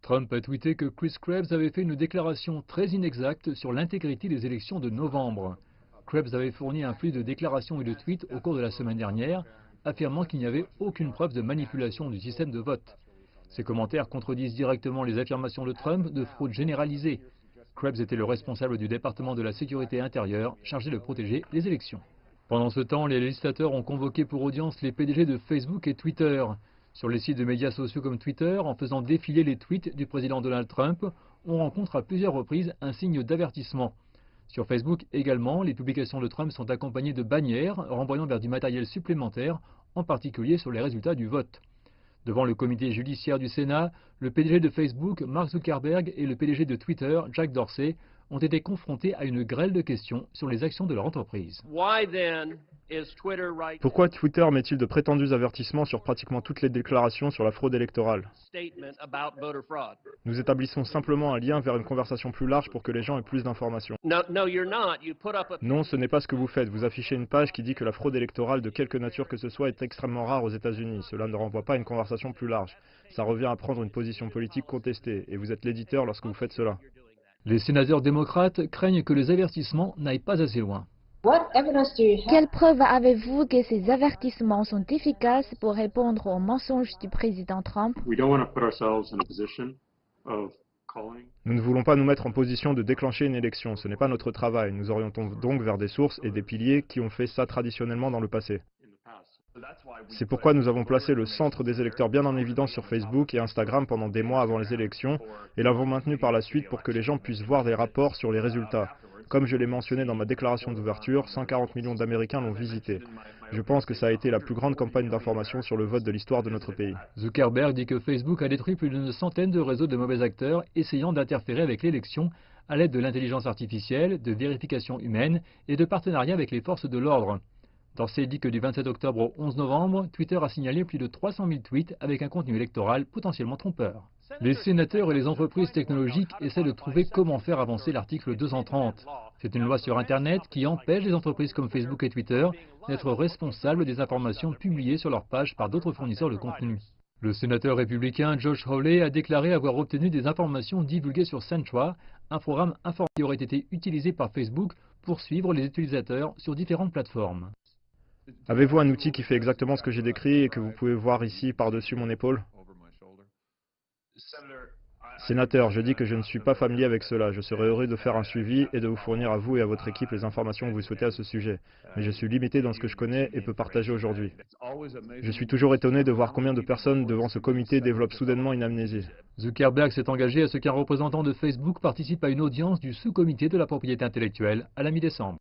Trump a tweeté que Chris Krebs avait fait une déclaration très inexacte sur l'intégrité des élections de novembre. Krebs avait fourni un flux de déclarations et de tweets au cours de la semaine dernière, affirmant qu'il n'y avait aucune preuve de manipulation du système de vote. Ces commentaires contredisent directement les affirmations de Trump de fraude généralisée. Krebs était le responsable du département de la sécurité intérieure, chargé de protéger les élections. Pendant ce temps, les législateurs ont convoqué pour audience les PDG de Facebook et Twitter. Sur les sites de médias sociaux comme Twitter, en faisant défiler les tweets du président Donald Trump, on rencontre à plusieurs reprises un signe d'avertissement. Sur Facebook également, les publications de Trump sont accompagnées de bannières renvoyant vers du matériel supplémentaire, en particulier sur les résultats du vote. Devant le comité judiciaire du Sénat, le PDG de Facebook, Mark Zuckerberg, et le PDG de Twitter, Jack Dorsey, ont été confrontés à une grêle de questions sur les actions de leur entreprise. Pourquoi Twitter met-il de prétendus avertissements sur pratiquement toutes les déclarations sur la fraude électorale? Nous établissons simplement un lien vers une conversation plus large pour que les gens aient plus d'informations. Non, ce n'est pas ce que vous faites. Vous affichez une page qui dit que la fraude électorale de quelque nature que ce soit est extrêmement rare aux États-Unis. Cela ne renvoie pas à une conversation plus large. Ça revient à prendre une position politique contestée, et vous êtes l'éditeur lorsque vous faites cela. Les sénateurs démocrates craignent que les avertissements n'aillent pas assez loin. Quelle preuve avez-vous que ces avertissements sont efficaces pour répondre aux mensonges du président Trump? Nous ne voulons pas nous mettre en position de déclencher une élection, ce n'est pas notre travail. Nous orientons donc vers des sources et des piliers qui ont fait ça traditionnellement dans le passé. C'est pourquoi nous avons placé le centre des électeurs bien en évidence sur Facebook et Instagram pendant des mois avant les élections et l'avons maintenu par la suite pour que les gens puissent voir des rapports sur les résultats. Comme je l'ai mentionné dans ma déclaration d'ouverture, 140 millions d'Américains l'ont visité. Je pense que ça a été la plus grande campagne d'information sur le vote de l'histoire de notre pays. Zuckerberg dit que Facebook a détruit plus d'une centaine de réseaux de mauvais acteurs essayant d'interférer avec l'élection à l'aide de l'intelligence artificielle, de vérification humaine et de partenariats avec les forces de l'ordre. Dorsey dit que du 27 octobre au 11 novembre, Twitter a signalé plus de 300 000 tweets avec un contenu électoral potentiellement trompeur. Les sénateurs et les entreprises technologiques essaient de trouver comment faire avancer l'article 230. C'est une loi sur Internet qui empêche les entreprises comme Facebook et Twitter d'être responsables des informations publiées sur leur page par d'autres fournisseurs de contenu. Le sénateur républicain Josh Hawley a déclaré avoir obtenu des informations divulguées sur Centra, un programme informatique qui aurait été utilisé par Facebook pour suivre les utilisateurs sur différentes plateformes. Avez-vous un outil qui fait exactement ce que j'ai décrit et que vous pouvez voir ici par-dessus mon épaule? Sénateur, je dis que je ne suis pas familier avec cela. Je serais heureux de faire un suivi et de vous fournir à vous et à votre équipe les informations que vous souhaitez à ce sujet. Mais je suis limité dans ce que je connais et peux partager aujourd'hui. Je suis toujours étonné de voir combien de personnes devant ce comité développent soudainement une amnésie. Zuckerberg s'est engagé à ce qu'un représentant de Facebook participe à une audience du sous-comité de la propriété intellectuelle à la mi-décembre.